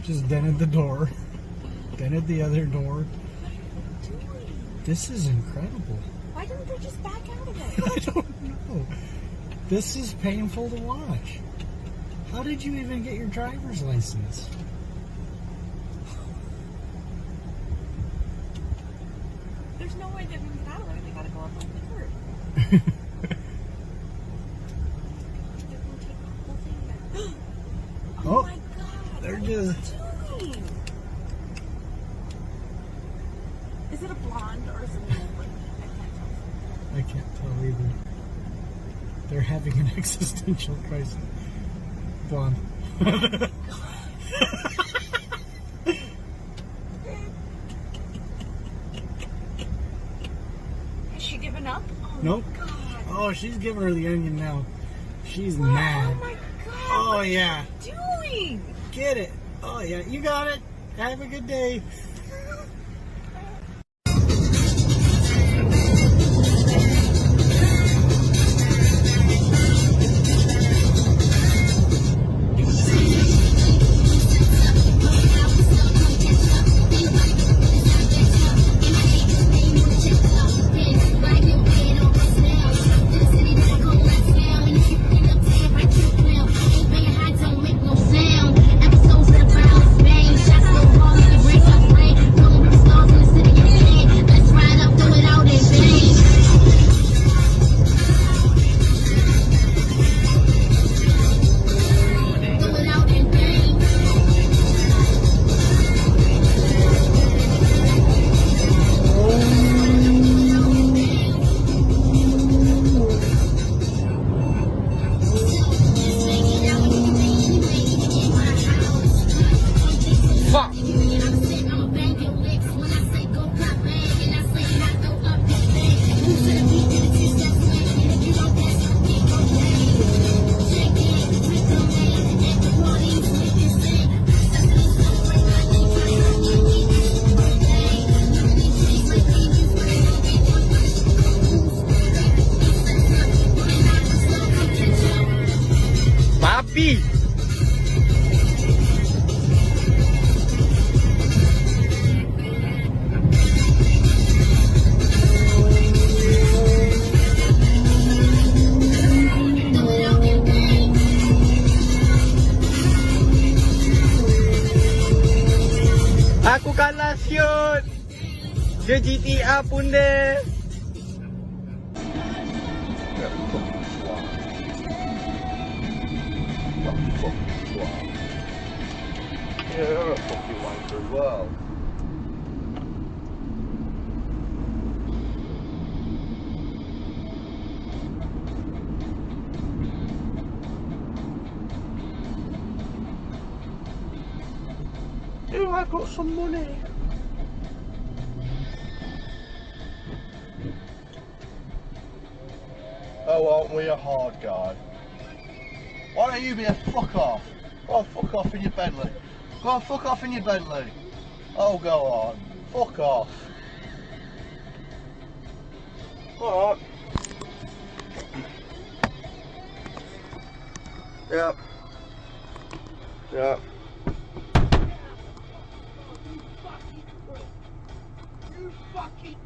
Just dented the door. Dented the other door. This is incredible. Why didn't they just back out of it? I don't know. This is painful to watch. How did you even get your driver's license? There's no way they're going to get out of there. They got to go up on the curb. Oh my God! They're what just. Are you doing? Is it a blonde or is it an old lady? I can't tell either. They're having an existential crisis. Blonde. Has she given up? Oh Nope. My God. Oh, she's giving her the onion now. She's What? mad. Oh my God! Oh yeah. What are you doing? Get it. Oh yeah. You got it. Have a good day. Papi! Aku kalah siut. Dia GTA pun deh. Yeah, you're a fucking wanker as well. Yeah, I got some money. Oh, aren't we a hard guy? Why don't you be a fuck off? Oh, fuck off in your Bentley. Go on, fuck off in your Bentley. Oh, go on. Fuck off. Alright. Yep. Yep. You fucking